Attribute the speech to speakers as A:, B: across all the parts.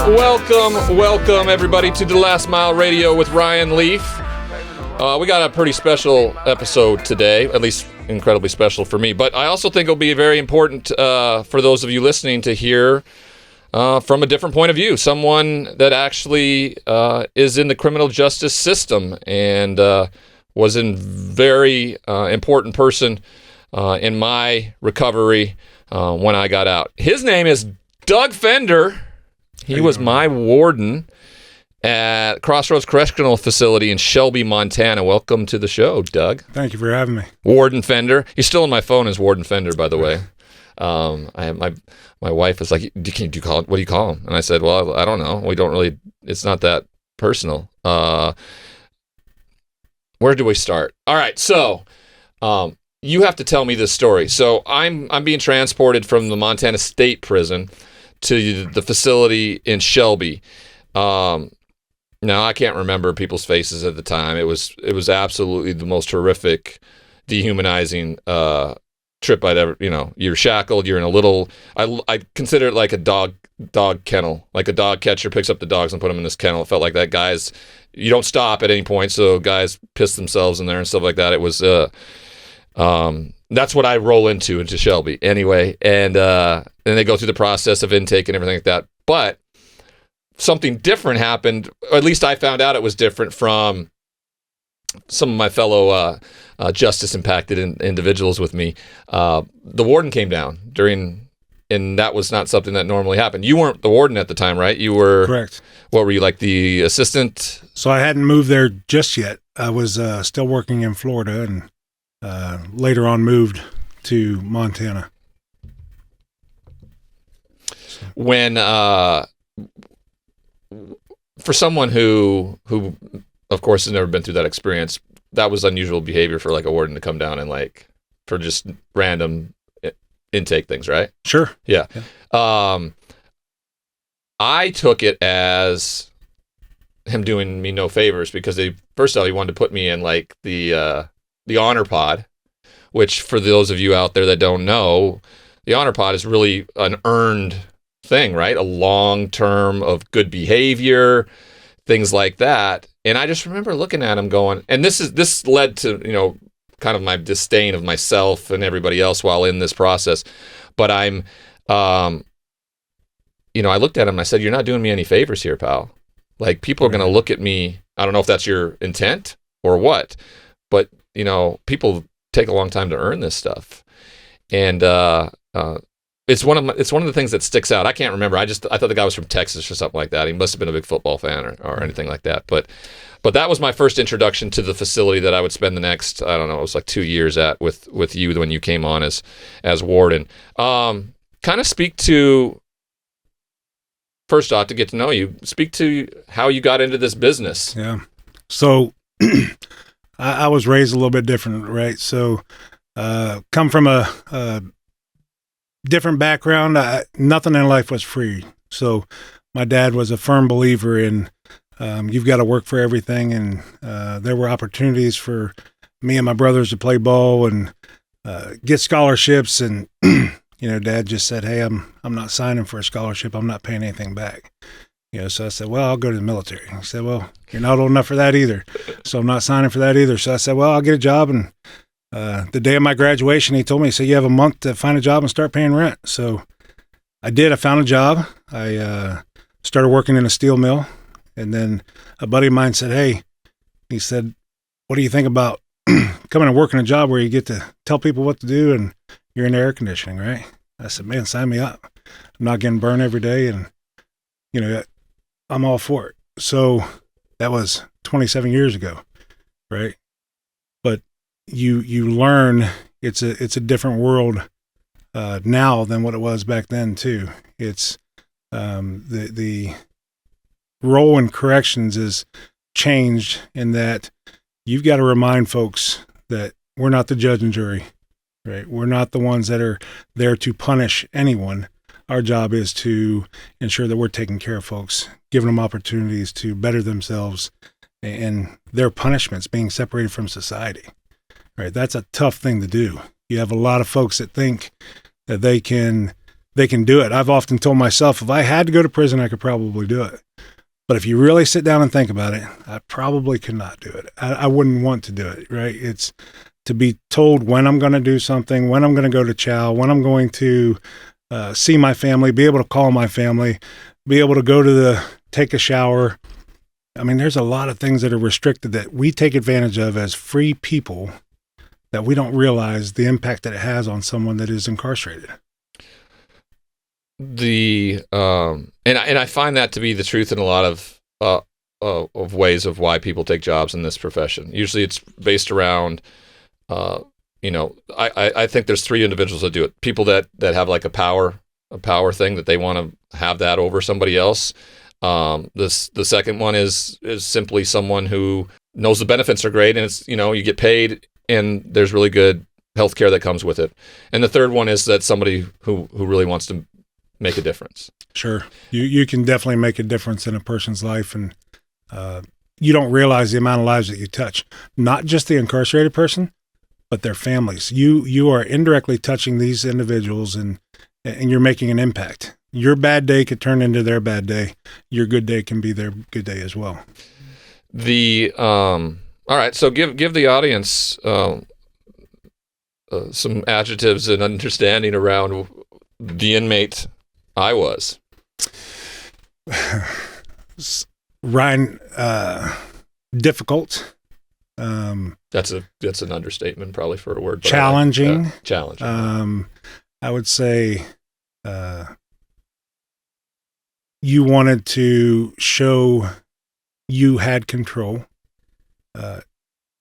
A: Welcome everybody to the Last Mile Radio with Ryan Leaf. We got a pretty special episode today, at least incredibly special for me, but I also think it'll be very important for those of you listening to hear from a different point of view, someone that actually is in the criminal justice system and was a very important person in my recovery when I got out. His name is Doug Fender. He was my warden at Crossroads Correctional Facility in Shelby, Montana. Welcome to the show, Doug.
B: Thank you for having me.
A: Warden Fender. He's still in my phone as Warden Fender, by the way. I have my wife is like, do you call it? What do you call him? And I said, well, I don't know. We don't really. It's not that personal. Where do we start? All right, so you have to tell me this story. So I'm being transported from the Montana State Prison to the facility in Shelby. Now I can't remember people's faces at the time. It was absolutely the most horrific, dehumanizing trip I'd ever. You're shackled. You're in a little. I consider it like a dog kennel. Like a dog catcher picks up the dogs and put them in this kennel. It felt like that. Guys, you don't stop at any point, so guys piss themselves in there and stuff like that. It was. That's what I roll into Shelby anyway, and then they go through the process of intake and everything like that. But something different happened, or at least I found out it was different from some of my fellow justice-impacted individuals with me. The warden came down and that was not something that normally happened. You weren't the warden at the time, right? You were...
B: Correct.
A: What were you, like the assistant?
B: So I hadn't moved there just yet. I was still working in Florida and later on moved to Montana.
A: When for someone who of course has never been through that experience, that was unusual behavior for like a warden to come down and like for just random intake things, right?
B: Sure.
A: Yeah. I took it as him doing me no favors because first of all he wanted to put me in like the honor pod, which for those of you out there that don't know, the honor pod is really an earned thing, right? A long term of good behavior, things like that. And I just remember looking at him going, and this led to, kind of my disdain of myself and everybody else while in this process. But I looked at him and I said, you're not doing me any favors here, pal. Like people are going to look at me. I don't know if that's your intent or what, but people take a long time to earn this stuff. And, it's one of the things that sticks out. I can't remember. I thought the guy was from Texas or something like that. He must have been a big football fan or anything like that. But that was my first introduction to the facility that I would spend the next, I don't know, it was like 2 years at with you when you came on as warden. Kind of speak to, first off, to get to know you, speak to how you got into this business.
B: Yeah. So I was raised a little bit different, right? So come from a different background. Nothing in life was free. So my dad was a firm believer in you've got to work for everything. And there were opportunities for me and my brothers to play ball and get scholarships. And, Dad just said, hey, I'm not signing for a scholarship. I'm not paying anything back. So I said, well, I'll go to the military. He said, well, you're not old enough for that either. So I'm not signing for that either. So I said, well, I'll get a job. And the day of my graduation, he told me, he said, you have a month to find a job and start paying rent. So I did. I found a job. I started working in a steel mill. And then a buddy of mine said, hey, he said, what do you think about coming and working a job where you get to tell people what to do and you're in air conditioning, right? I said, man, sign me up. I'm not getting burned every day. And, I'm all for it. So that was 27 years ago, right? But you learn it's a different world now than what it was back then too. It's the role in corrections is changed in that you've got to remind folks that we're not the judge and jury, right? We're not the ones that are there to punish anyone. Our job is to ensure that we're taking care of folks, giving them opportunities to better themselves and their punishments being separated from society, right? That's a tough thing to do. You have a lot of folks that think that they can they can do it. I've often told myself, if I had to go to prison, I could probably do it. But if you really sit down and think about it, I probably could not do it. I wouldn't want to do it, right? It's to be told when I'm going to do something, when I'm going to go to chow, when I'm going to see my family, be able to call my family, be able to go to take a shower. I mean, there's a lot of things that are restricted that we take advantage of as free people that we don't realize the impact that it has on someone that is incarcerated.
A: And I find that to be the truth in a lot of ways of why people take jobs in this profession. Usually it's based around, I think there's three individuals that do it. People that have like a power thing that they want to have that over somebody else. The second one is simply someone who knows the benefits are great and it's, you get paid and there's really good health care that comes with it. And the third one is that somebody who really wants to make a difference.
B: Sure. You can definitely make a difference in a person's life, and you don't realize the amount of lives that you touch. Not just the incarcerated person, but their families. You are indirectly touching these individuals, and you're making an impact. Your bad day could turn into their bad day. Your good day can be their good day as well.
A: All right, so give the audience some adjectives and understanding around the inmate I was.
B: Ryan, difficult.
A: That's an understatement, probably, for a word.
B: Challenging.
A: Challenging.
B: I would say you wanted to show you had control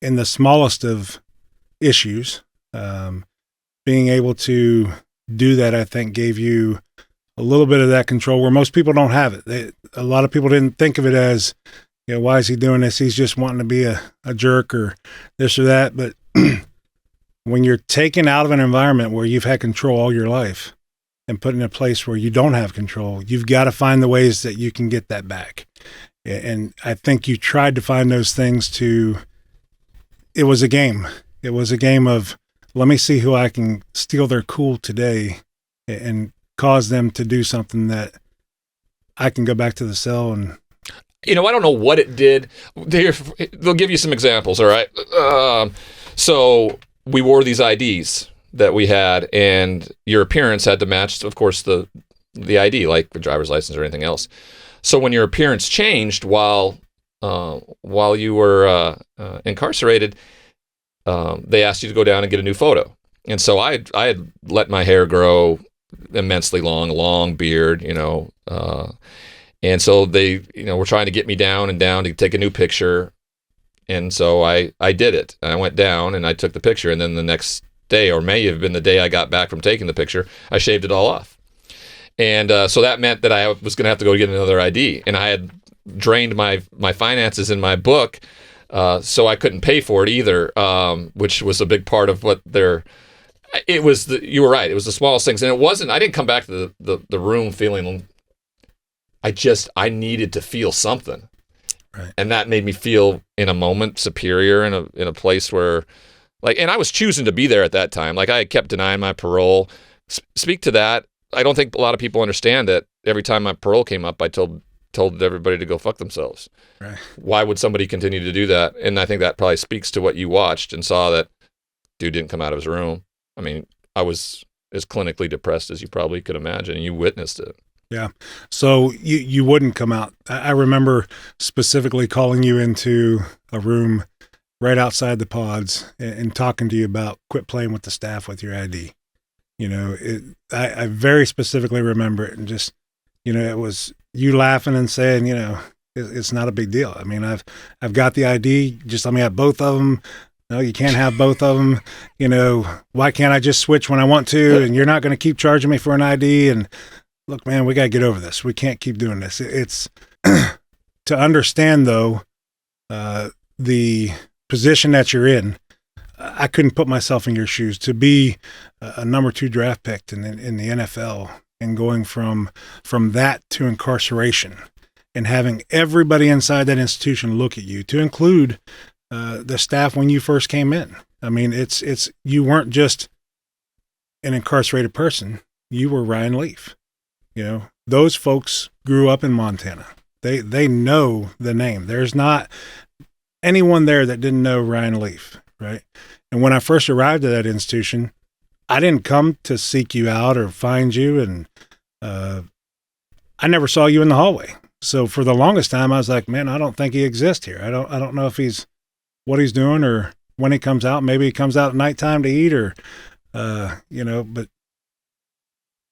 B: in the smallest of issues. Being able to do that, I think, gave you a little bit of that control where most people don't have it. A lot of people didn't think of it as, why is he doing this? He's just wanting to be a jerk or this or that. But when you're taken out of an environment where you've had control all your life and put in a place where you don't have control, you've got to find the ways that you can get that back. And I think you tried to find those things it was a game. It was a game of, let me see who I can steal their cool today and cause them to do something that I can go back to the cell and...
A: I don't know what it did. They'll give you some examples, all right? So we wore these IDs that we had, and your appearance had to match, of course, the ID, like the driver's license or anything else. So when your appearance changed while you were incarcerated, they asked you to go down and get a new photo. And so I had let my hair grow immensely long beard, and so they, were trying to get me down to take a new picture. And so I did it. And I went down and I took the picture. And then the next day, or may have been the day I got back from taking the picture, I shaved it all off. And so that meant that I was going to have to go get another ID. And I had drained my finances in my book, so I couldn't pay for it either, which was a big part of what you were right. It was the smallest things. And I didn't come back to the room feeling, I needed to feel something.
B: Right.
A: And that made me feel in a moment superior in a place where, and I was choosing to be there at that time. I kept denying my parole. Speak to that. I don't think a lot of people understand that every time my parole came up, I told everybody to go fuck themselves.
B: Right.
A: Why would somebody continue to do that? And I think that probably speaks to what you watched and saw, that dude didn't come out of his room. I mean, I was as clinically depressed as you probably could imagine, and you witnessed it.
B: Yeah. So you wouldn't come out. I remember specifically calling you into a room right outside the pods and talking to you about quit playing with the staff with your ID. I very specifically remember it, and just, it was you laughing and saying, it's not a big deal. I mean, I've got the ID. Just let me have both of them. No, you can't have both of them. Why can't I just switch when I want to? And you're not going to keep charging me for an ID. And look, man, we got to get over this. We can't keep doing this. It's to understand, though, the position that you're in. I couldn't put myself in your shoes to be a number 2 draft pick in the NFL and going from that to incarceration and having everybody inside that institution look at you, to include the staff when you first came in. I mean, it's you weren't just an incarcerated person. You were Ryan Leaf. those folks grew up in Montana. They know the name. There's not anyone there that didn't know Ryan Leaf, right? And when I first arrived at that institution, I didn't come to seek you out or find you, and I never saw you in the hallway. So for the longest time, I was like, man, I don't think he exists here. I don't know if what he's doing or when he comes out. Maybe he comes out at nighttime to eat, or but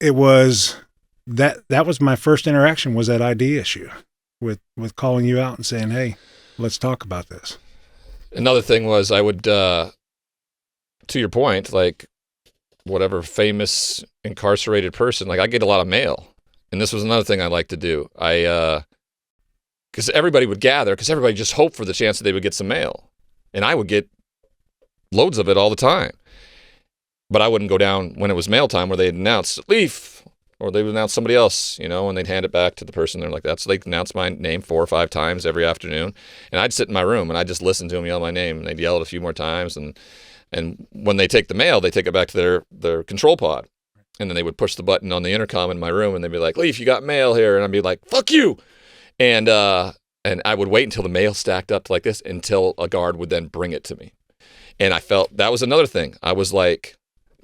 B: it was that was my first interaction, was that ID issue with calling you out and saying, hey, let's talk about this.
A: Another thing was I would, to your point, like whatever famous incarcerated person, like I get a lot of mail. And this was another thing I like to do. Because everybody would gather, because everybody just hoped for the chance that they would get some mail. And I would get loads of it all the time. But I wouldn't go down when it was mail time where they'd announce Leaf, or they would announce somebody else, and they'd hand it back to the person. They're like that. So they'd announce my name 4 or 5 times every afternoon. And I'd sit in my room and I'd just listen to them yell my name. And they'd yell it a few more times. And when they take the mail, they take it back to their control pod. And then they would push the button on the intercom in my room and they'd be like, Leaf, you got mail here. And I'd be like, fuck you. And I would wait until the mail stacked up like this until a guard would then bring it to me. And I felt that was another thing. I was like,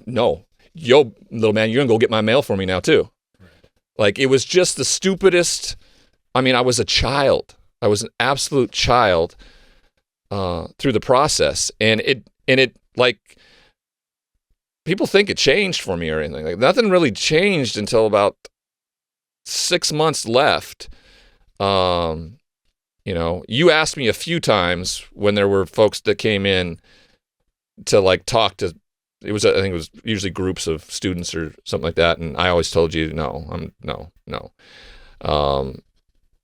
A: no, yo, little man, you're going to go get my mail for me now too. Right. Like, it was just the stupidest. I mean, I was a child. I was an absolute child through the process. And it like, people think it changed for me or anything. Like, nothing really changed until about 6 months left. You asked me a few times when there were folks that came in to like talk to, I think it was usually groups of students or something like that. And I always told you, no. And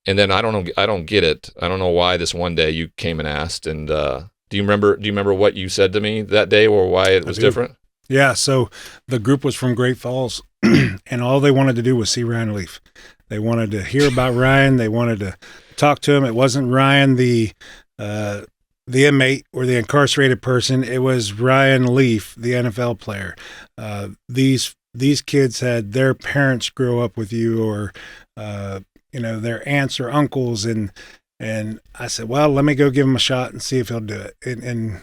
A: then I don't get it. I don't know why this one day you came and asked. And do you remember what you said to me that day or why it was different?
B: Yeah. So the group was from Great Falls and all they wanted to do was see Ryan Leaf. They wanted to hear about Ryan. They wanted to talk to him. It wasn't Ryan, the inmate or the incarcerated person. It was Ryan Leaf, the NFL player. These kids had their parents grow up with you, or their aunts or uncles, and I said, well, let me go give him a shot and see if he'll do it. And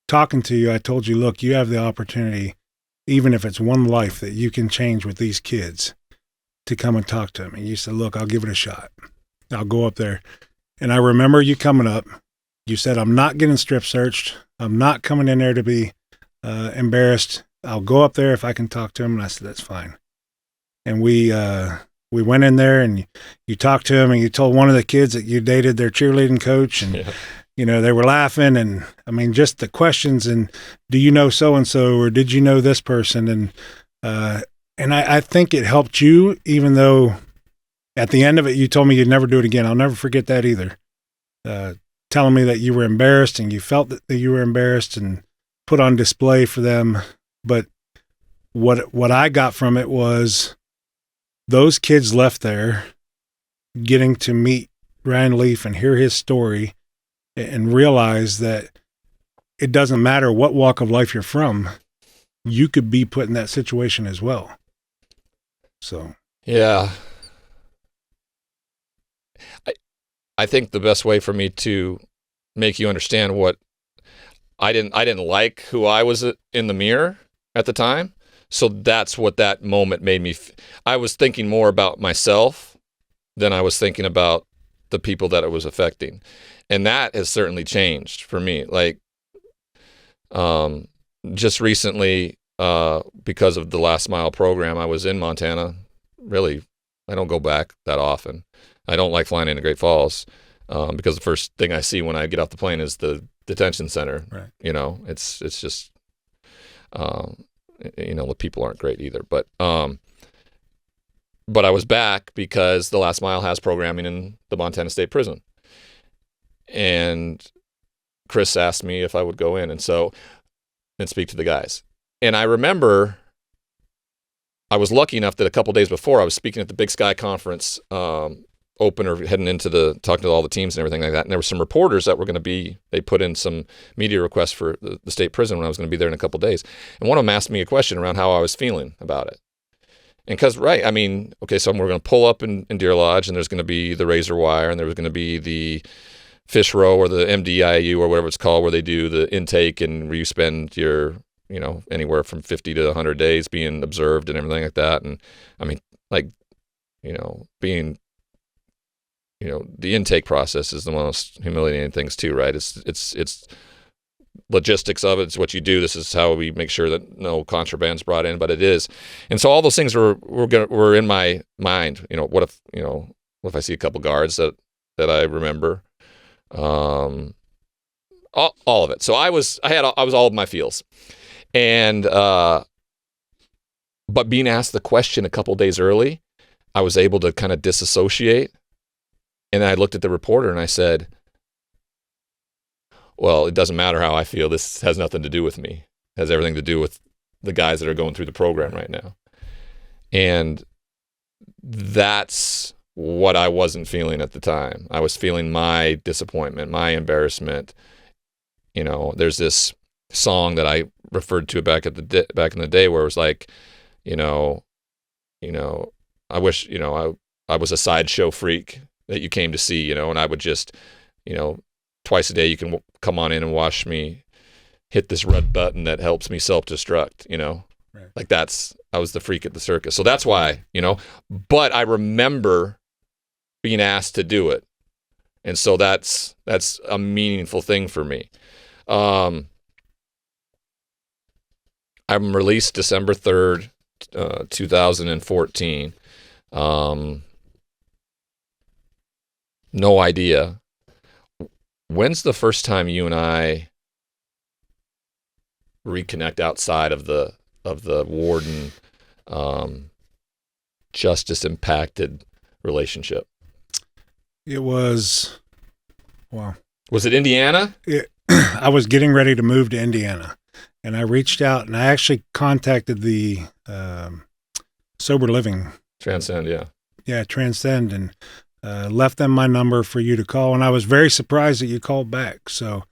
B: talking to you, I told you, look, you have the opportunity, even if it's one life that you can change with these kids, to come and talk to him. And you said, look, I'll give it a shot. I'll go up there. And I remember you coming up. You said, I'm not getting strip searched. I'm not coming in there to be embarrassed. I'll go up there if I can talk to him. And I said, that's fine. And we went in there and you talked to him and you told one of the kids that you dated their cheerleading coach. And, they were laughing. And I mean, just the questions and do you know so-and-so, or did you know this person? And I think it helped you, even though at the end of it, you told me you'd never do it again. I'll never forget that either. Telling me that you were embarrassed and you felt that you were embarrassed and put on display for them. But what I got from it was those kids left there getting to meet Ryan Leaf and hear his story and realize that it doesn't matter what walk of life you're from, you could be put in that situation as well. So, yeah.
A: I think the best way for me to make you understand what I didn't like who I was in the mirror at the time. So that's what that moment made me. I was thinking more about myself than I was thinking about the people that it was affecting. And that has certainly changed for me. Like, just recently, because of the Last Mile program, I was in Montana. Really, I don't go back that often. I don't like flying into Great Falls because the first thing I see when I get off the plane is the detention center.
B: Right.
A: It's just, the people aren't great either. But I was back because the Last Mile has programming in the Montana State Prison. And Chris asked me if I would go in and speak to the guys. And I remember I was lucky enough that a couple days before I was speaking at the Big Sky Conference opener, heading into talking to all the teams and everything like that. And there were some reporters that were going to they put in some media requests for the state prison when I was going to be there in a couple days. And one of them asked me a question around how I was feeling about it. And because, right, I mean, okay, so we're going to pull up in Deer Lodge, and there's going to be the razor wire, and there's going to be the fish row or the MDIU or whatever it's called, where they do the intake and where you spend your, anywhere from 50 to 100 days being observed and everything like that. And I mean, like, being, the intake process is the most humiliating things too, right? It's logistics of it. It's what you do. This is how we make sure that no contraband's brought in, but it is. And so all those things were in my mind. What if I see a couple guards that I remember, all of it. So I was all of my feels, and but being asked the question a couple days early, I was able to kind of disassociate, and I looked at the reporter and I said, well, it doesn't matter how I feel. This has nothing to do with me. It has everything to do with the guys that are going through the program right now. And that's what I wasn't feeling at the time. I was feeling my disappointment, my embarrassment. There's this song that I referred to back in the day where it was like, I wish, I was a sideshow freak that you came to see, and I would just, twice a day you can come on in and watch me hit this red button that helps me self-destruct, right. Like I was the freak at the circus. So that's why, but I remember being asked to do it. And so that's a meaningful thing for me. I'm released December 3rd, 2014. No idea. When's the first time you and I reconnect outside of the Warden justice impacted relationship?
B: It was, well.
A: Was it Indiana?
B: I was getting ready to move to Indiana, and I reached out and I actually contacted the sober living.
A: Transcend, yeah.
B: Yeah, Transcend, and left them my number for you to call. And I was very surprised that you called back. So,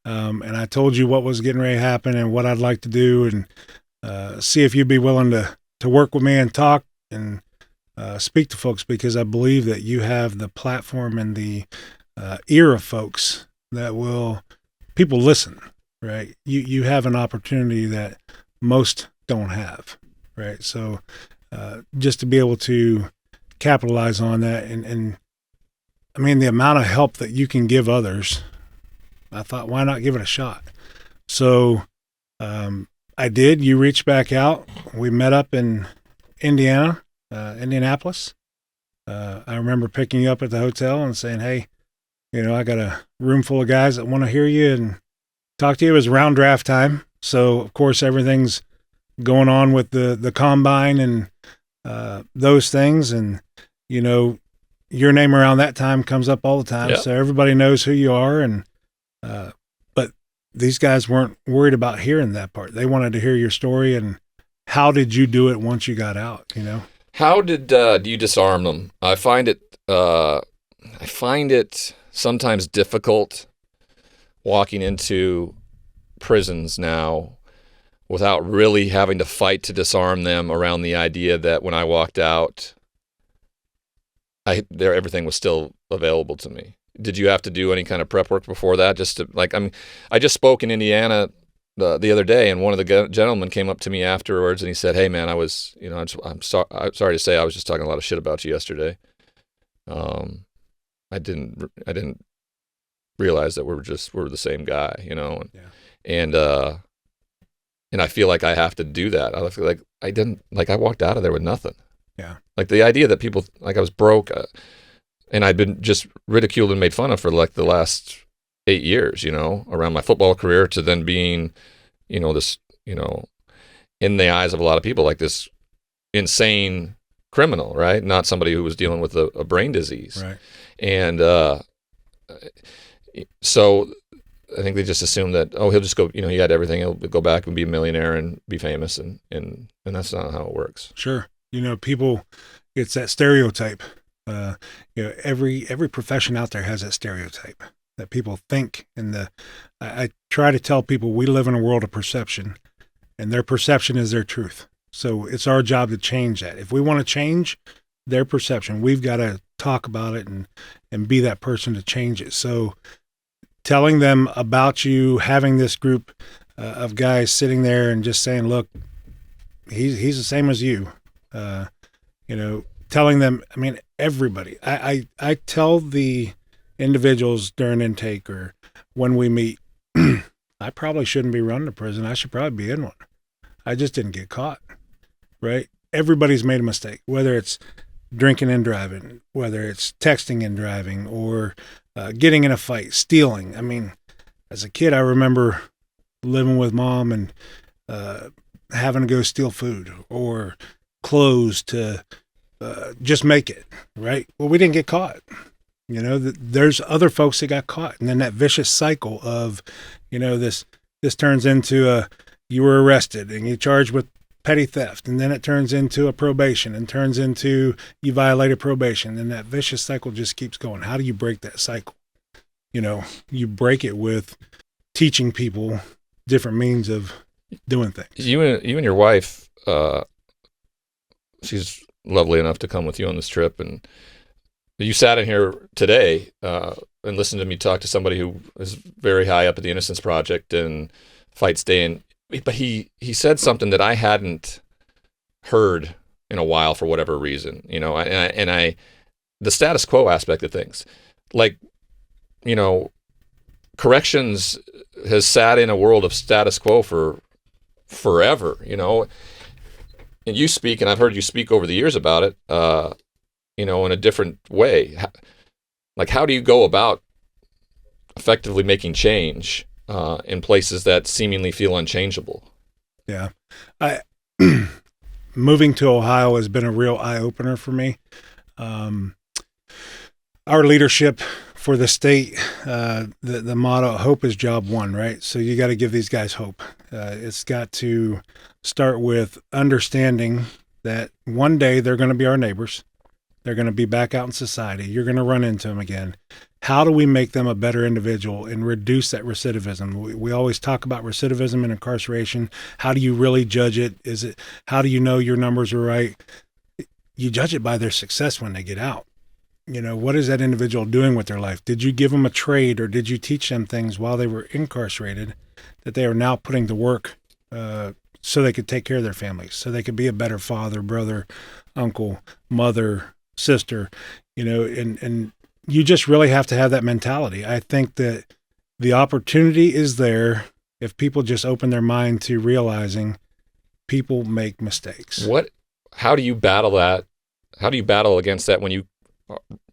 B: and I told you what was getting ready to happen and what I'd like to do, and see if you'd be willing to work with me and talk and speak to folks, because I believe that you have the platform and the ear of folks that people listen, right? You have an opportunity that most don't have, right? So just to be able to capitalize on that, and I mean, the amount of help that you can give others, I thought, why not give it a shot? So I did. You reached back out. We met up in Indianapolis. I remember picking you up at the hotel and saying, hey, I got a room full of guys that want to hear you and talk to you. It was around draft time. So, of course, everything's going on with the combine and those things. And, your name around that time comes up all the time. Yep. So everybody knows who you are. And but these guys weren't worried about hearing that part. They wanted to hear your story and how did you do it once you got out, How
A: did you disarm them? I find it sometimes difficult walking into prisons now without really having to fight to disarm them around the idea that when I walked out, everything was still available to me. Did you have to do any kind of prep work before that? I just spoke in Indiana the other day, and one of the gentlemen came up to me afterwards, and he said, "Hey, man, I'm sorry to say, I was just talking a lot of shit about you yesterday. I didn't realize that we're the same guy, Yeah. And I feel like I have to do that. I feel like I walked out of there with nothing.
B: Yeah.
A: Like the idea that people, like I was broke, and I'd been just ridiculed and made fun of for like the last 8 years, around my football career, to then being, this, in the eyes of a lot of people, like this insane criminal, right? Not somebody who was dealing with a brain disease.
B: Right.
A: And so I think they just assumed that, he'll just go, he had everything. He'll go back and be a millionaire and be famous. And that's not how it works.
B: Sure. People, it's that stereotype. Every profession out there has that stereotype that people think. And I try to tell people we live in a world of perception, and their perception is their truth. So it's our job to change that. If we want to change their perception, we've got to talk about it and be that person to change it. So telling them about you, having this group of guys sitting there and just saying, look, he's the same as you, telling them, I mean, everybody, I tell the individuals during intake or when we meet, I probably shouldn't be running a prison. I should probably be in one. I just didn't get caught, right? Everybody's made a mistake, whether it's drinking and driving, whether it's texting and driving, or getting in a fight, stealing. I mean, as a kid, I remember living with mom and having to go steal food or clothes to just make it, right? Well, we didn't get caught. There's other folks that got caught. And then that vicious cycle of, this turns into you were arrested and you charged with petty theft. And then it turns into a probation and turns into you violated probation. And that vicious cycle just keeps going. How do you break that cycle? You break it with teaching people different means of doing things.
A: You and your wife, she's lovely enough to come with you on this trip, and you sat in here today and listened to me talk to somebody who is very high up at the Innocence Project and fights day in. But he said something that I hadn't heard in a while for whatever reason, and I the status quo aspect of things, like, corrections has sat in a world of status quo for forever, and you speak, and I've heard you speak over the years about it, in a different way. Like, how do you go about effectively making change in places that seemingly feel unchangeable?
B: Yeah. Moving to Ohio has been a real eye-opener for me. Our leadership for the state, the motto, hope is job one, right? So you got to give these guys hope. It's got to start with understanding that one day they're going to be our neighbors. They're going to be back out in society. You're going to run into them again. How do we make them a better individual and reduce that recidivism? We always talk about recidivism and incarceration. How do you really judge it? How do you know your numbers are right? You judge it by their success when they get out. What is that individual doing with their life? Did you give them a trade, or did you teach them things while they were incarcerated that they are now putting to work so they could take care of their families, so they could be a better father, brother, uncle, mother, sister, and you just really have to have that mentality. I think that the opportunity is there if people just open their mind to realizing people make mistakes.
A: How do you battle that? How do you battle against that when you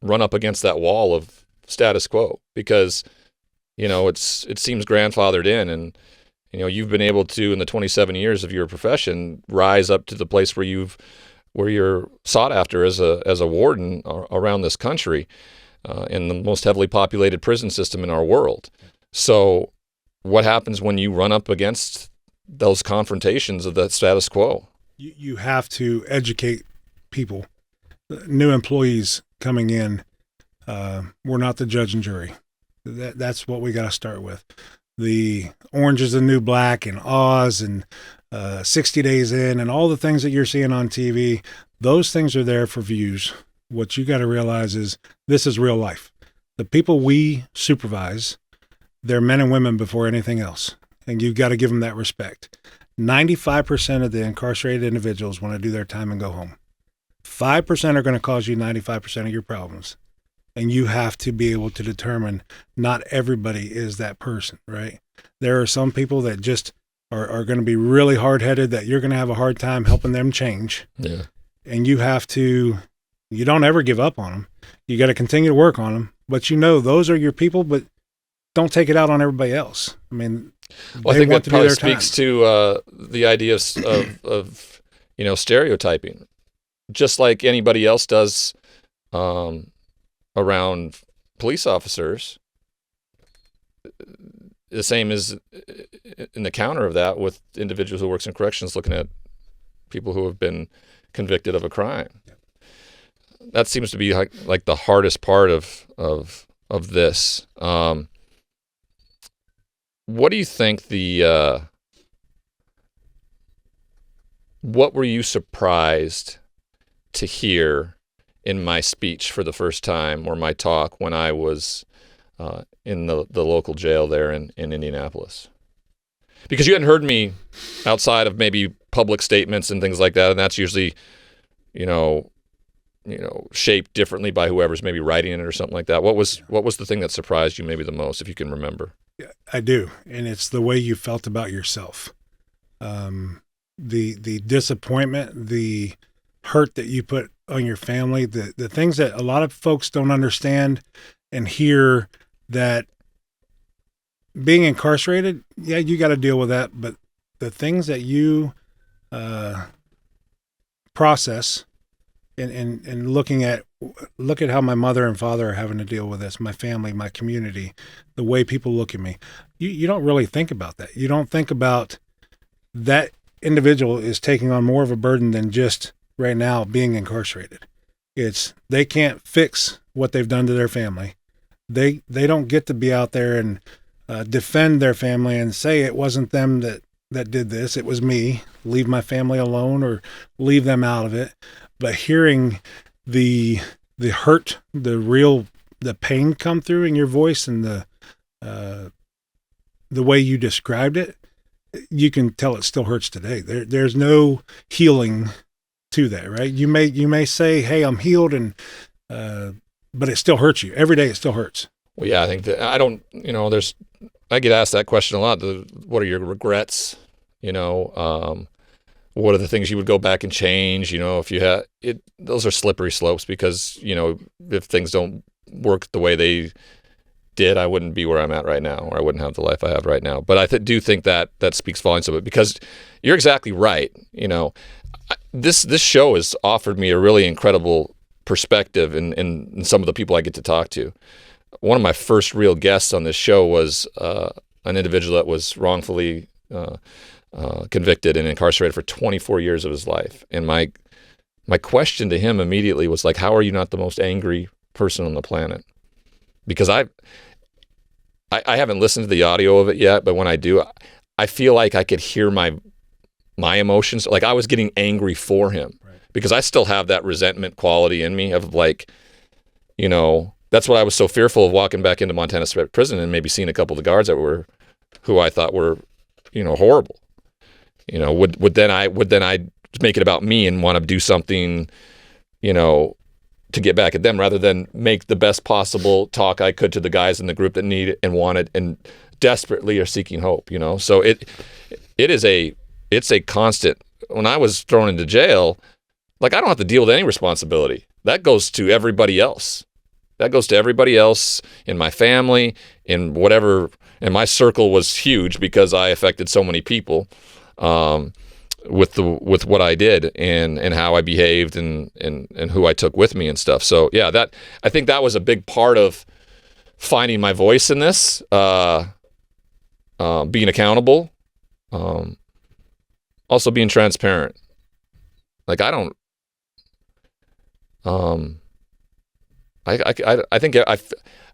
A: run up against that wall of status quo? Because, it seems grandfathered in, and, you've been able to, in the 27 years of your profession, rise up to the place where you're sought after as a warden around this country, in the most heavily populated prison system in our world. So what happens when you run up against those confrontations of that status quo?
B: You have to educate people. New employees coming in, we're not the judge and jury. That's what we got to start with. The Orange is the New Black and Oz and 60 Days In and all the things that you're seeing on TV, those things are there for views. What you got to realize is this is real life. The people we supervise, they're men and women before anything else, and you've got to give them that respect. 95% of the incarcerated individuals want to do their time and go home. 5% are going to cause you 95% of your problems. And you have to be able to determine not everybody is that person, right? There are some people that just are going to be really hard-headed that you're going to have a hard time helping them change.
A: Yeah.
B: And you don't ever give up on them. You got to continue to work on them. But those are your people, but don't take it out on everybody else. I mean,
A: I think that probably speaks to the idea of stereotyping, just like anybody else does around police officers. The same is in the counter of that with individuals who works in corrections, looking at people who have been convicted of a crime. That seems to be like the hardest part of this. What do you think what were you surprised to hear in my speech for the first time, or my talk when I was in the local jail there in Indianapolis? Because you hadn't heard me outside of maybe public statements and things like that, and that's usually, shaped differently by whoever's maybe writing it or something like that. What was the thing that surprised you maybe the most, if you can remember?
B: Yeah, I do, and it's the way you felt about yourself. The disappointment, the hurt that you put on your family, the things that a lot of folks don't understand and hear, that being incarcerated, yeah, you got to deal with that, but the things that you process and look at how my mother and father are having to deal with this, my family, my community, the way people look at me, you don't really think about that. You don't think about that individual is taking on more of a burden than just right now being incarcerated. It's, they can't fix what they've done to their family. They don't get to be out there and defend their family and say it wasn't them that did this, it was me. Leave my family alone or leave them out of it. But hearing the hurt, the pain come through in your voice and the way you described it, you can tell it still hurts today. There's no healing to that, right? You may say, "Hey, I'm healed," and but it still hurts you every day. It still hurts.
A: Well, yeah, I think that I get asked that question a lot. What are your regrets? What are the things you would go back and change? If you had it, those are slippery slopes, because if things don't work the way they did, I wouldn't be where I'm at right now, or I wouldn't have the life I have right now. But I do think that speaks volumes of it, because you're exactly right. This show has offered me a really incredible perspective in some of the people I get to talk to. One of my first real guests on this show was an individual that was wrongfully convicted and incarcerated for 24 years of his life. And my question to him immediately was like, how are you not the most angry person on the planet? Because I haven't listened to the audio of it yet, but when I do, I feel like I could hear my emotions. Like I was getting angry for him, right? Because I still have that resentment quality in me of like, that's what I was so fearful of, walking back into Montana State Prison and maybe seeing a couple of the guards who I thought were, horrible. Would then I make it about me and want to do something, to get back at them, rather than make the best possible talk I could to the guys in the group that need it and want it and desperately are seeking hope. So it's a constant. When I was thrown into jail, like, I don't have to deal with any responsibility. That goes to everybody else. That goes to everybody else in my family, in whatever. And my circle was huge because I affected so many people with what I did and how I behaved and who I took with me and stuff. So yeah, I think that was a big part of finding my voice in this, being accountable, also being transparent. Like I think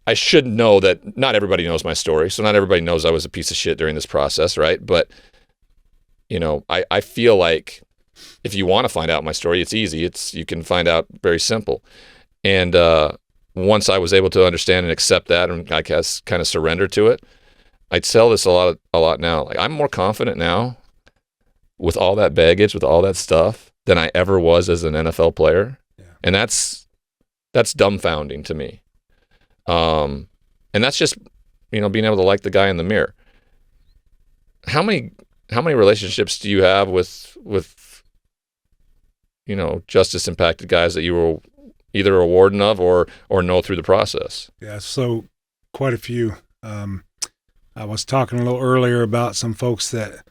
A: I should know that not everybody knows my story, so not everybody knows I was a piece of shit during this process, right? But I feel like if you want to find out my story, it's easy. You can find out very simple. And once I was able to understand and accept that, and I guess kind of surrender to it, I tell this a lot now. Like, I'm more confident now with all that baggage, with all that stuff, than I ever was as an NFL player. Yeah. And that's dumbfounding to me. And that's just, being able to like the guy in the mirror. How many relationships do you have with justice impacted guys that you were either a warden of or know through the process? Yeah,
B: so quite a few. I was talking a little earlier about some folks that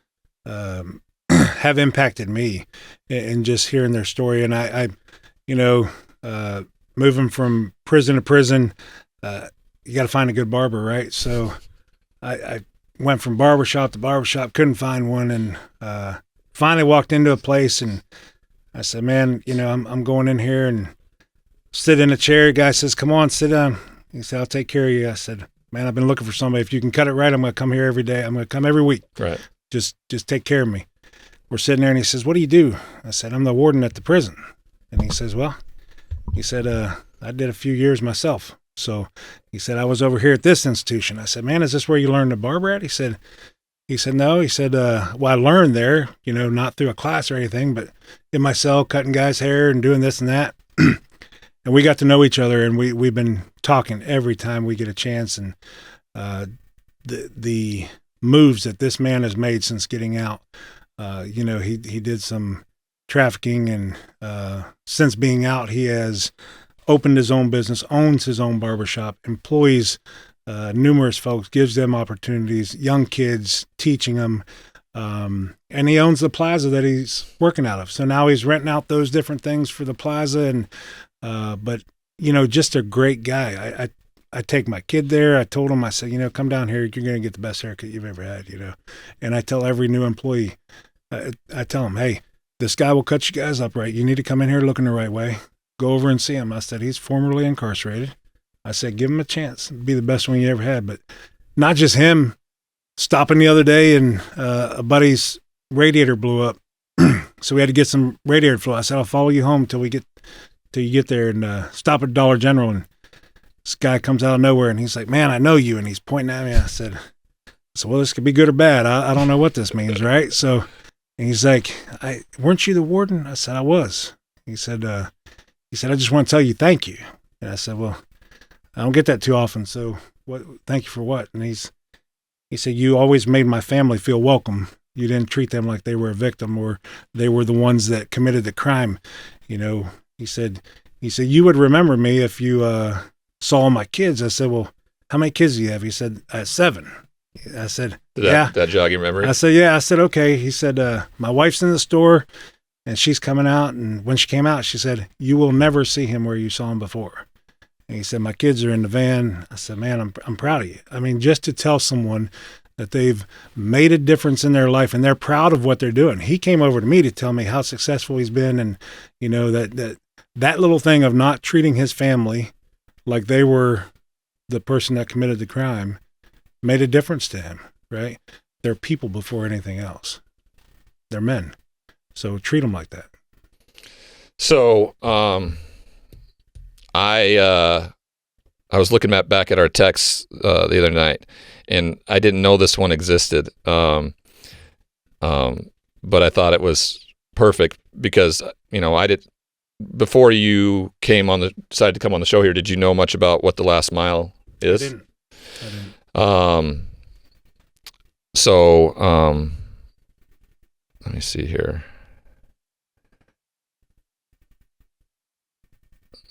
B: have impacted me, and just hearing their story. And I moving from prison to prison, you got to find a good barber, right? So I went from barbershop to barbershop, couldn't find one, and finally walked into a place, and I said, man, I'm going in here and sit in a chair. The guy says, come on, sit down. He said, I'll take care of you. I said, man, I've been looking for somebody. If you can cut it right, I'm going to come here every day. I'm going to come every week.
A: Right.
B: Just take care of me. we're sitting there, and he says, "What do you do?" I said, "I'm the warden at the prison." And he says, I did a few years myself. So he said, "I was over here at this institution." I said, "Man, is this where you learned to barber at?" He said, "No." He said, "Well, I learned there, not through a class or anything, but in my cell, cutting guys' hair and doing this and that." And we got to know each other, and we've been talking every time we get a chance. And the moves that this man has made since getting out, he did some trafficking, and since being out, he has opened his own business, owns his own barbershop, employs numerous folks, gives them opportunities, young kids, teaching them. And he owns the plaza that he's working out of. So now he's renting out those different things for the plaza. And, but just a great guy. I take my kid there. I told him, I said, come down here. You're going to get the best haircut you've ever had, And I tell every new employee, I tell them, hey, this guy will cut you guys up right. You need to come in here looking the right way. Go over and see him. I said, he's formerly incarcerated. I said, give him a chance. Be the best one you ever had. But not just him. Stopping the other day, and a buddy's radiator blew up. So we had to get some radiator fluid. I said, I'll follow you home till you get there, and stop at Dollar General. And this guy comes out of nowhere, and he's like, "Man, I know you." And he's pointing at me. I said, well, this could be good or bad. I don't know what this means, right? So and he's like, weren't you the warden? I said, I was. He said, I just want to tell you thank you. And I said, well, I don't get that too often. So what? Thank you for what? And he said, you always made my family feel welcome. You didn't treat them like they were a victim or they were the ones that committed the crime. He said, you would remember me if you saw my kids. I said, well, how many kids do you have? He said, 7. I said,
A: Did that jog your memory?
B: I said, yeah. I said, okay. He said, my wife's in the store and she's coming out. And when she came out, she said, you will never see him where you saw him before. And he said, my kids are in the van. I said, man, I'm proud of you. I mean, just to tell someone that they've made a difference in their life and they're proud of what they're doing. He came over to me to tell me how successful he's been. And, that little thing of not treating his family like they were the person that committed the crime made a difference to him, right? They're people before anything else. They're men. So treat them like that.
A: So, I was looking back at our texts the other night, and I didn't know this one existed, but I thought it was perfect because I did. Before you decided to come on the show here, did you know much about what the last mile is?
B: I didn't.
A: So let me see here.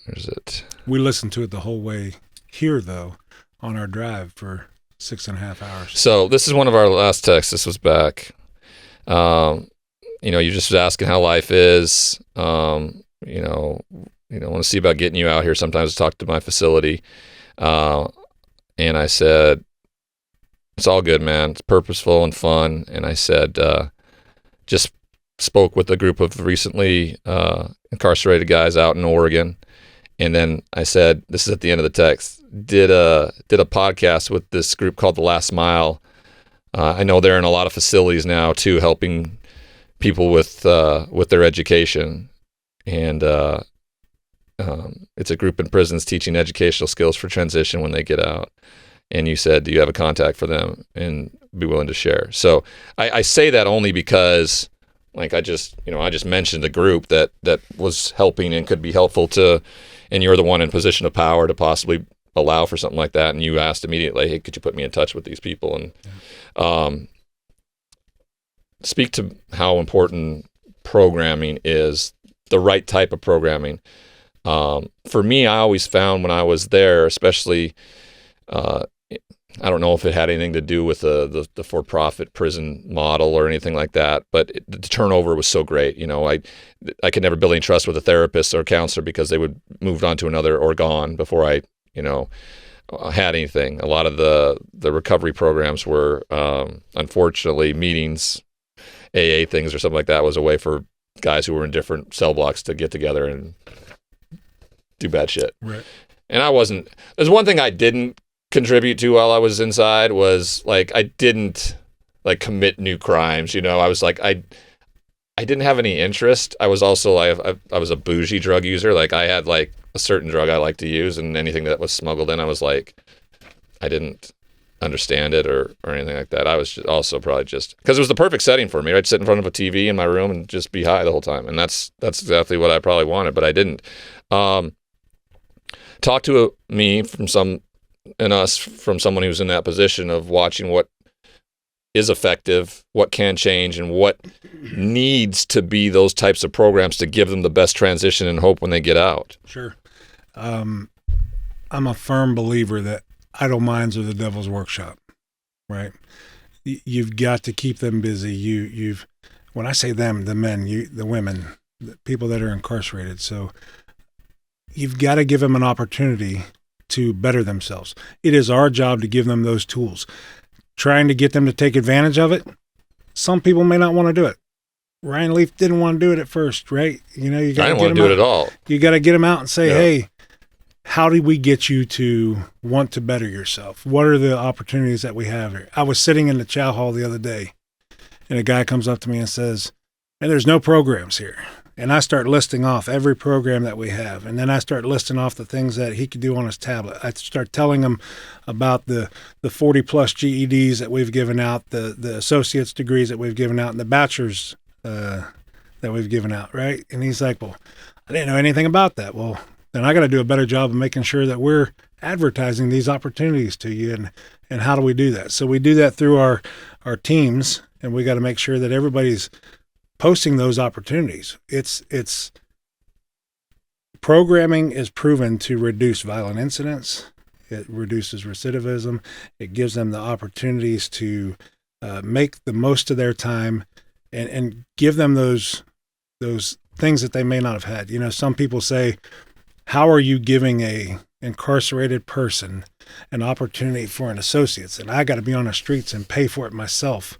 A: Where's it?
B: We listened to it the whole way here, though, on our drive for 6.5 hours.
A: So this is one of our last texts. This was back. You just was asking how life is. Want to see about getting you out here sometimes to talk to my facility. And I said, it's all good, man. It's purposeful and fun. And I said, just spoke with a group of recently incarcerated guys out in Oregon. And then I said, this is at the end of the text, did a podcast with this group called The Last Mile. I know they're in a lot of facilities now too, helping people with their education. And it's a group in prisons teaching educational skills for transition when they get out. And you said, do you have a contact for them and be willing to share? So I say that only because I just mentioned a group that was helping and could be helpful to, and you're the one in position of power to possibly allow for something like that. And you asked immediately, hey, could you put me in touch with these people? And speak to how important programming is, the right type of programming. For me, I always found when I was there, especially, I don't know if it had anything to do with the for-profit prison model or anything like that, but the turnover was so great. I could never build any trust with a therapist or a counselor because they would move on to another or gone before I, had anything. A lot of the recovery programs were, unfortunately, meetings, AA things or something like that was a way for guys who were in different cell blocks to get together and do bad shit.
B: Right.
A: And there's one thing I didn't contribute to while I was inside was I didn't commit new crimes. I was I didn't have any interest. I was also I was a bougie drug user. Like I had like a certain drug I like to use, and anything that was smuggled in, I was like, I didn't understand it or anything like that. I was also probably just because it was the perfect setting for me. I'd sit in front of a TV in my room and just be high the whole time, and that's exactly what I probably wanted, but I didn't. Talk to me from someone who's in that position of watching what is effective, what can change, and what needs to be those types of programs to give them the best transition and hope when they get out.
B: Sure. I'm a firm believer that idle minds are the devil's workshop, right? You've got to keep them busy. When I say them, the men, the women, the people that are incarcerated. So you've got to give them an opportunity to better themselves. It is our job to give them those tools. Trying to get them to take advantage of it, some people may not want to do it. Ryan Leaf didn't want to do it at first, right? You know, you got to
A: I didn't want to do it at all.
B: You got to get them out and say, hey, how do we get you to want to better yourself? What are the opportunities that we have here? I was sitting in the chow hall the other day, and a guy comes up to me and says, and there's no programs here. And I start listing off every program that we have. And then I start listing off the things that he could do on his tablet. I start telling him about the 40 plus GEDs that we've given out, the associate's degrees that we've given out, and the bachelor's that we've given out, right? And he's like, well, I didn't know anything about that. Well, then I got to do a better job of making sure that we're advertising these opportunities to you. And how do we do that? So we do that through our teams, and we got to make sure that everybody's posting those opportunities. It's programming is proven to reduce violent incidents. It reduces recidivism. It gives them the opportunities to make the most of their time and give them those things that they may not have had. You know, some people say, how are you giving a incarcerated person an opportunity for an associate's? And I got to be on the streets and pay for it myself.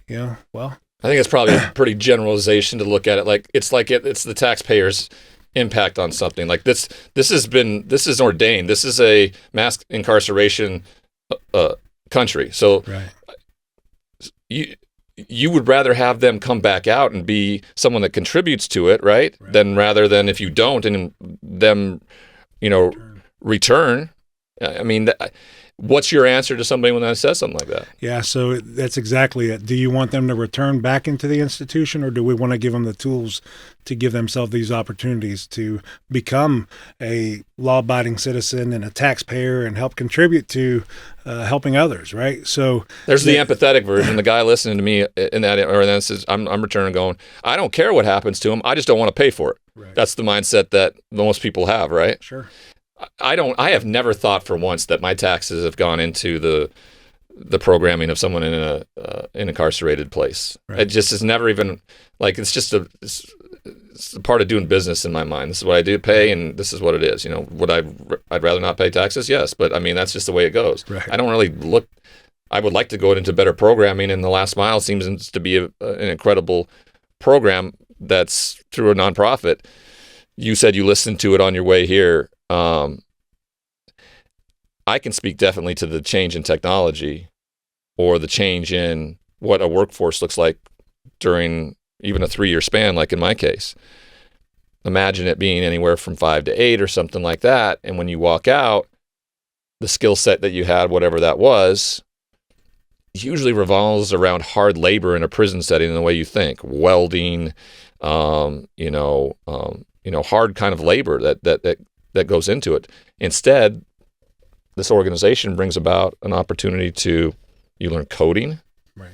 B: You know, well,
A: I think it's probably a pretty generalization to look at it like it's the taxpayers' impact on something. Like this is ordained. This is a mass incarceration country. So you would rather have them come back out and be someone that contributes to it, right? Than rather than if you don't and them, return. I mean, what's your answer to somebody when that says something like that?
B: Yeah, so that's exactly it. Do you want them to return back into the institution, or do we want to give them the tools to give themselves these opportunities to become a law-abiding citizen and a taxpayer and help contribute to helping others, right? So
A: there's the empathetic version. The guy listening to me in that, or then says, I'm returning going, I don't care what happens to him. I just don't want to pay for it.
B: Right.
A: That's the mindset that most people have, right?
B: Sure.
A: I have never thought for once that my taxes have gone into the programming of someone in an incarcerated place. Right. It just is never even like it's a part of doing business in my mind. This is what I do pay, and this is what it is. You know, I'd rather not pay taxes? Yes, but I mean that's just the way it goes.
B: Right.
A: I don't really look. I would like to go into better programming, and the Last Mile seems to be an incredible program that's through a nonprofit. You said you listened to it on your way here. I can speak definitely to the change in technology or the change in what a workforce looks like during even a 3-year span, like in my case. Imagine it being anywhere from 5 to 8 or something like that. And when you walk out, the skill set that you had, whatever that was, usually revolves around hard labor in a prison setting in the way you think. Welding, hard kind of labor that goes into it. Instead, this organization brings about an opportunity you learn coding.
B: Right.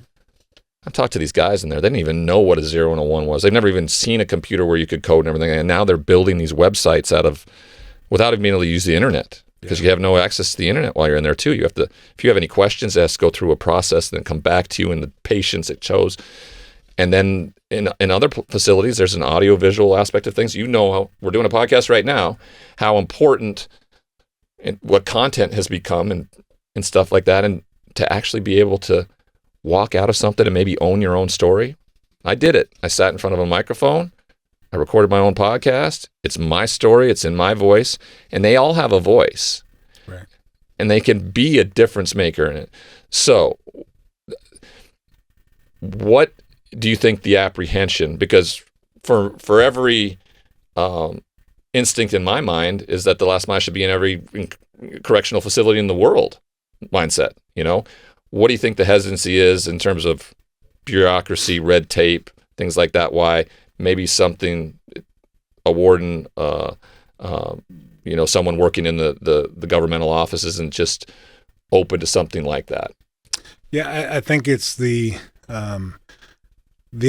A: I've talked to these guys in there. They didn't even know what a 0 and a 1 was. They've never even seen a computer where you could code and everything. And now they're building these websites without even being able to use the internet because you have no access to the internet while you're in there too. You have to, if you have any questions, it has to go through a process and then come back to you and the patience it chose. And then in other facilities, there's an audio-visual aspect of things. You know, how we're doing a podcast right now, how important and what content has become and stuff like that. And to actually be able to walk out of something and maybe own your own story. I did it. I sat in front of a microphone. I recorded my own podcast. It's my story. It's in my voice. And they all have a voice.
B: Right.
A: And they can be a difference maker in it. So what do you think the apprehension, because for every instinct in my mind is that the last mile should be in every correctional facility in the world mindset, what do you think the hesitancy is in terms of bureaucracy, red tape, things like that? Why maybe a warden, someone working in the governmental office isn't just open to something like that?
B: Yeah, I think it's the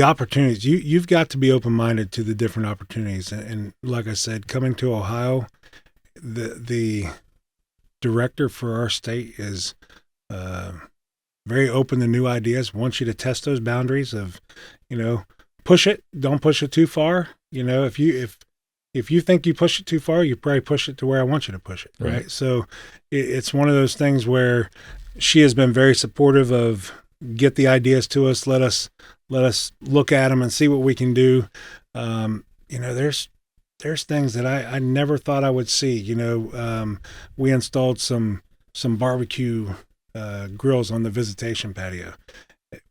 B: opportunities. You've got to be open-minded to the different opportunities. And like I said, coming to Ohio, the director for our state is very open to new ideas, wants you to test those boundaries of, push it, don't push it too far. If you think you push it too far, you probably push it to where I want you to push it, right? So it's one of those things where she has been very supportive of get the ideas to us, let us look at them and see what we can do. There's things that I never thought I would see. We installed some barbecue grills on the visitation patio.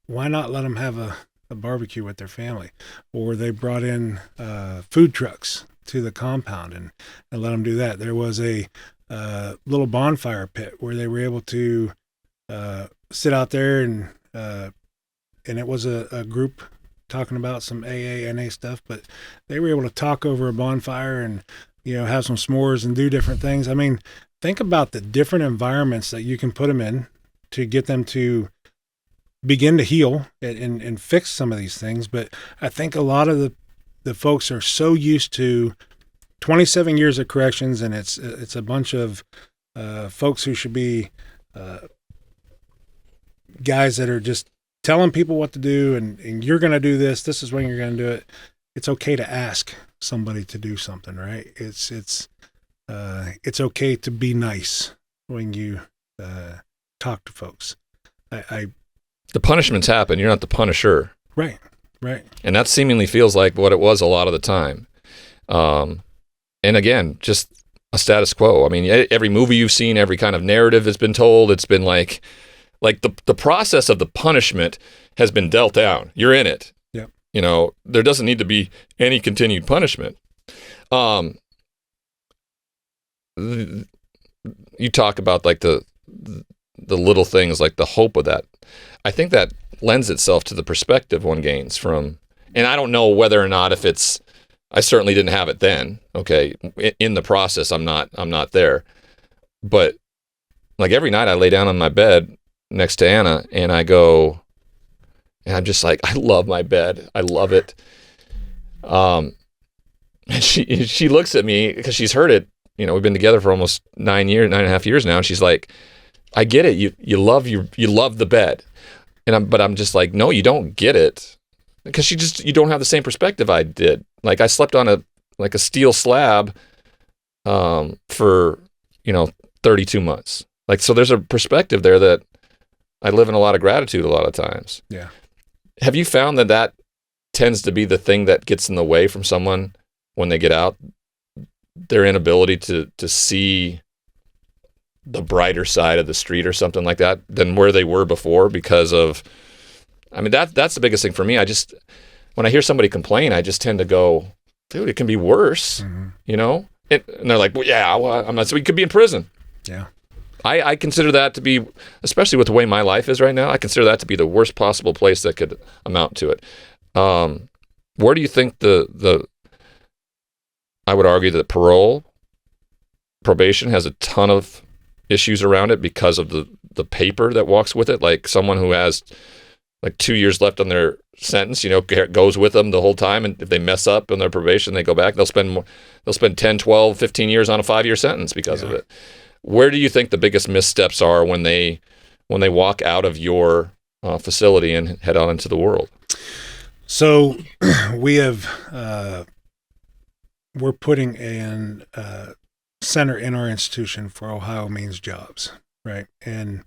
B: Why not let them have a barbecue with their family? Or they brought in food trucks to the compound and let them do that. There was a little bonfire pit where they were able to sit out there and it was a group talking about some AA, NA stuff, but they were able to talk over a bonfire and, have some s'mores and do different things. I mean, think about the different environments that you can put them in to get them to begin to heal and fix some of these things. But I think a lot of the folks are so used to 27 years of corrections, and it's a bunch of folks who should be guys that are just telling people what to do, and you're going to do this. This is when you're going to do it. It's okay to ask somebody to do something, right? It's okay to be nice when you talk to folks.
A: The punishments happen. You're not the punisher.
B: Right.
A: And that seemingly feels like what it was a lot of the time. And again, just a status quo. I mean, every movie you've seen, every kind of narrative that's been told, it's been like the process of the punishment has been dealt down. You're in it.
B: Yep.
A: There doesn't need to be any continued punishment. You talk about like the little things, like the hope of that. I think that lends itself to the perspective one gains from, and I don't know whether or not I certainly didn't have it then. Okay. In the process, I'm not there, but like every night I lay down on my bed next to Anna and I go, and I'm just like, I love my bed. I love it. And she looks at me because she's heard it. We've been together for almost 9.5 years now. And she's like, I get it. You love the bed. But I'm just like, no, you don't get it. Because you don't have the same perspective I did. Like I slept on a steel slab for 32 months. Like, so there's a perspective there that I live in a lot of gratitude a lot of times.
B: Yeah.
A: Have you found that tends to be the thing that gets in the way from someone when they get out? Their inability to see the brighter side of the street or something like that than where they were before because of, I mean, that's the biggest thing for me. When I hear somebody complain, I just tend to go, dude, it can be worse, And they're like, well, yeah, I'm not, so we could be in prison.
B: Yeah.
A: I consider that to be, especially with the way my life is right now, I consider that to be the worst possible place that could amount to it. Where do you think I would argue that probation has a ton of issues around it because of the paper that walks with it. Like someone who has like 2 years left on their sentence, goes with them the whole time. And if they mess up on their probation, they go back, they'll spend 10, 12, 15 years on a 5-year sentence because of it. Where do you think the biggest missteps are when they walk out of your facility and head out into the world?
B: So we're putting a center in our institution for Ohio Means Jobs, right? And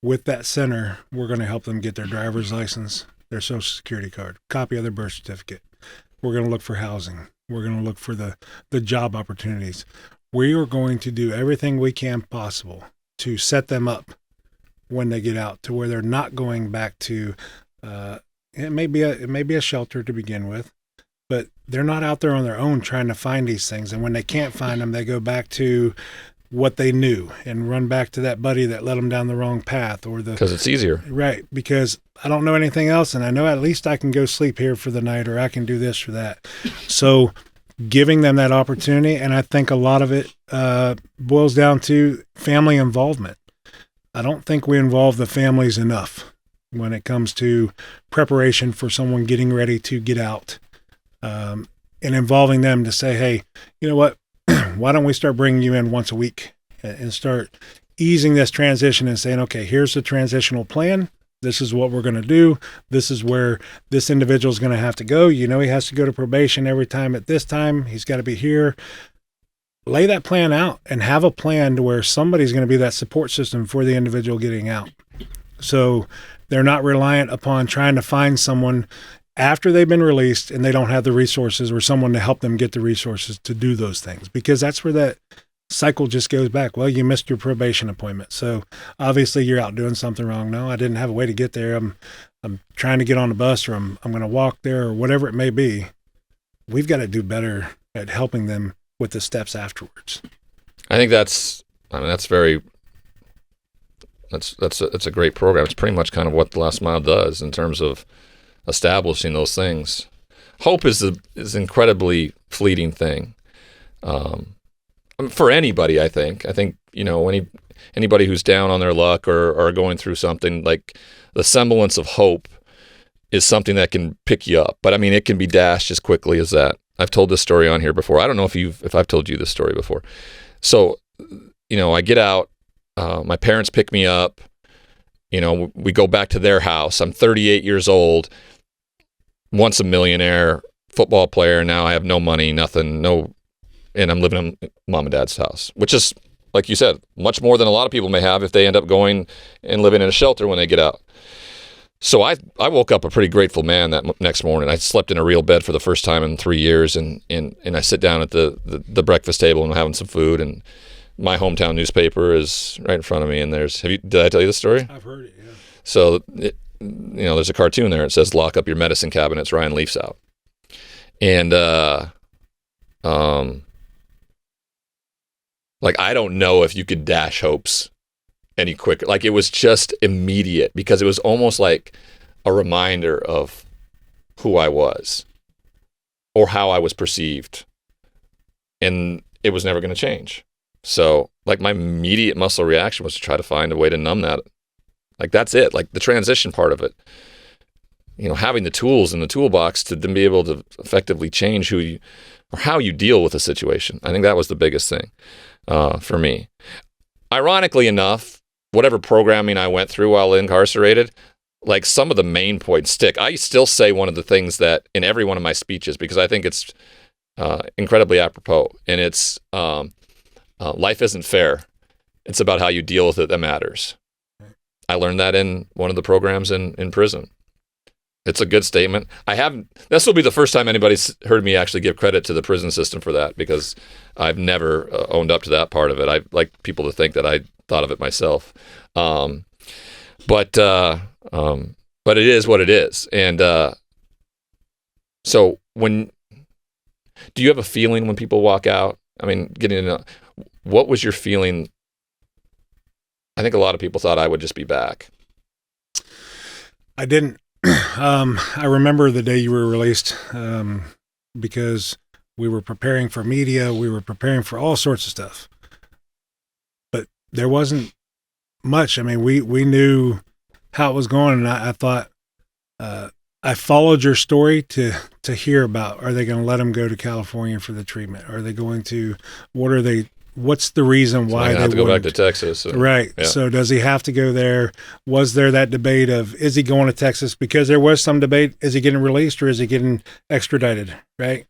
B: with that center, we're going to help them get their driver's license, their social security card, copy of their birth certificate. We're going to look for housing. We're going to look for the job opportunities. We are going to do everything we can possible to set them up when they get out to where they're not going back to it may be a shelter to begin with, but they're not out there on their own trying to find these things. And when they can't find them, they go back to what they knew and run back to that buddy that led them down the wrong path, or
A: because it's easier.
B: Right. Because I don't know anything else, and I know at least I can go sleep here for the night, or I can do this or that. So giving them that opportunity, and I think a lot of it boils down to family involvement. I don't think we involve the families enough when it comes to preparation for someone getting ready to get out, and involving them to say, hey, you know what? Why don't we start bringing you in once a week and start easing this transition and saying, okay, here's the transitional plan. This is what we're going to do. This is where this individual is going to have to go. You know, he has to go to probation every time at this time. He's got to be here. Lay that plan out and have a plan to where somebody's going to be that support system for the individual getting out. So they're not reliant upon trying to find someone after they've been released and they don't have the resources, or someone to help them get the resources to do those things, because that's where that cycle just goes back. Well, you missed your probation appointment, so obviously you're out doing something wrong. No, I didn't have a way to get there. I'm trying to get on a bus, or I'm going to walk there, or whatever it may be. We've got to do better at helping them with the steps afterwards.
A: I think that's a great program. It's pretty much kind of what the Last Mile does in terms of establishing those things. Hope is an incredibly fleeting thing. For anybody, I think, you know, anybody who's down on their luck or going through something, like the semblance of hope is something that can pick you up. But I mean, it can be dashed as quickly as that. I've told this story on here before. I don't know if I've told you this story before. So, you know, I get out, my parents pick me up, you know, we go back to their house. I'm 38 years old, once a millionaire, football player. Now I have no money, nothing, and I'm living in mom and dad's house, which is, like you said, much more than a lot of people may have if they end up going and living in a shelter when they get out. So I woke up a pretty grateful man that next morning. I slept in a real bed for the first time in 3 years, and I sit down at the breakfast table and I'm having some food, and my hometown newspaper is right in front of me. And did I tell you the story?
B: I've heard it, yeah.
A: So, you know, there's a cartoon there. It says, "Lock up your medicine cabinets, Ryan Leaf's out." And, like, I don't know if you could dash hopes any quicker. Like, it was just immediate, because it was almost like a reminder of who I was or how I was perceived. And it was never going to change. So, like, my immediate muscle reaction was to try to find a way to numb that. Like, that's it. Like, the transition part of it, you know, having the tools in the toolbox to then be able to effectively change how you deal with a situation. I think that was the biggest thing for me. Ironically enough, whatever programming I went through while incarcerated, like, some of the main points stick. I still say one of the things that in every one of my speeches, because I think it's incredibly apropos, and it's life isn't fair. It's about how you deal with it that matters. I learned that in one of the programs in prison. It's a good statement. This will be the first time anybody's heard me actually give credit to the prison system for that, because I've never owned up to that part of it. I like people to think that I thought of it myself. But it is what it is. And so do you have a feeling when people walk out? I mean, what was your feeling? I think a lot of people thought I would just be back.
B: I didn't. I remember the day you were released, because we were preparing for media, we were preparing for all sorts of stuff, but there wasn't much. I mean, we knew how it was going, and I thought, I followed your story to hear about, are they going to let him go to California for the treatment? Are they going to, what's the reason why they
A: have to go back to Texas?
B: Right. Yeah. So does he have to go there? Was there that debate of, is he going to Texas? Because there was some debate, is he getting released or is he getting extradited? Right.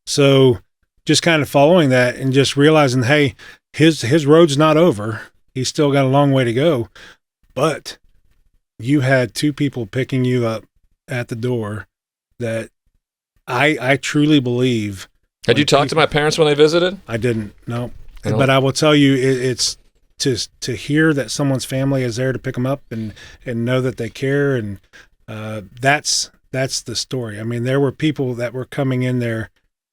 B: So just kind of following that and just realizing, hey, his road's not over. He's still got a long way to go. But you had two people picking you up at the door that I truly believe.
A: Had you talked to my parents when they visited?
B: I didn't, no. But I will tell you, it's to hear that someone's family is there to pick them up and know that they care, and that's that's the story. I mean, there were people that were coming in there.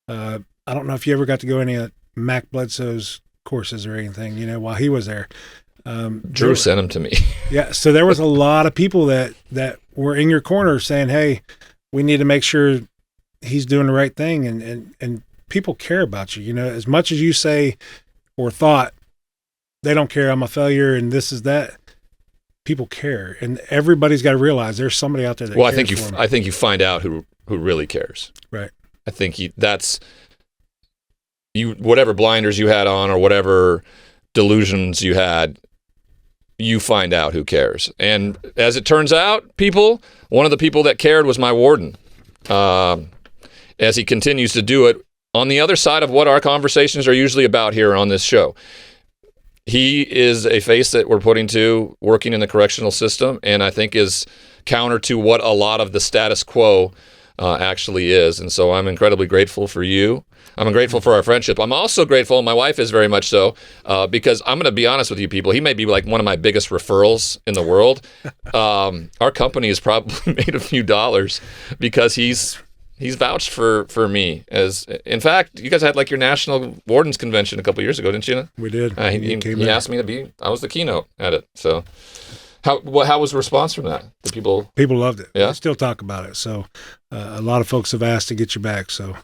B: I don't know if you ever got to go any of Mac Bledsoe's courses or anything, while he was there.
A: Drew sent him to me.
B: Yeah. So there was a lot of people that were in your corner saying, hey, we need to make sure he's doing the right thing. And people care about you, as much as you say or thought they don't care. I'm a failure. And this is that. People care. And everybody's got to realize there's somebody out there that cares.
A: I think you find out who really cares.
B: Right.
A: I think whatever blinders you had on or whatever delusions you had, you find out who cares. And as it turns out, one of the people that cared was my warden. As he continues to do it on the other side of what our conversations are usually about here on this show. He is a face that we're putting to working in the correctional system, and I think is counter to what a lot of the status quo actually is. And so I'm incredibly grateful for you. I'm grateful for our friendship. I'm also grateful, and my wife is very much so, because I'm going to be honest with you people. He may be like one of my biggest referrals in the world. Our company has probably made a few dollars because he's vouched for me. In fact, you guys had like your national wardens convention a couple years ago, didn't you?
B: We did.
A: He asked me to be. I was the keynote at it. So, how was the response from that? Did people
B: loved it?
A: Yeah,
B: they still talk about it. So, a lot of folks have asked to get you back. So,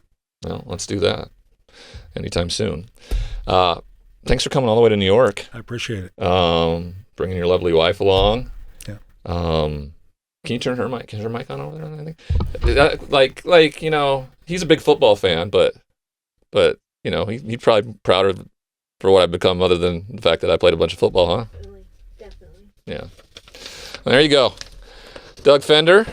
A: well, let's do that anytime soon. Thanks for coming all the way to New York.
B: I appreciate it.
A: Bringing your lovely wife along.
B: Yeah.
A: Can you turn her mic? Is her mic on over there? I think. He's a big football fan, but he'd probably be prouder for what I've become, other than the fact that I played a bunch of football, huh?
C: Definitely.
A: Yeah. Well, there you go, Doug Fender,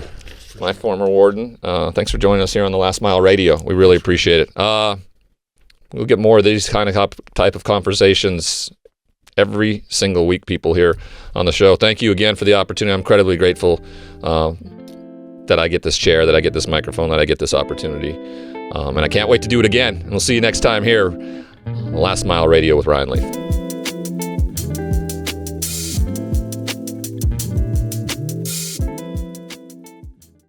A: my former warden. Thanks for joining us here on the Last Mile Radio. We really appreciate it. We'll get more of these kind of type of conversations every single week, people here on the show. Thank you again for the opportunity. I'm incredibly grateful that I get this chair, that I get this microphone, that I get this opportunity. And I can't wait to do it again. And we'll see you next time here on Last Mile Radio with Ryan Leaf.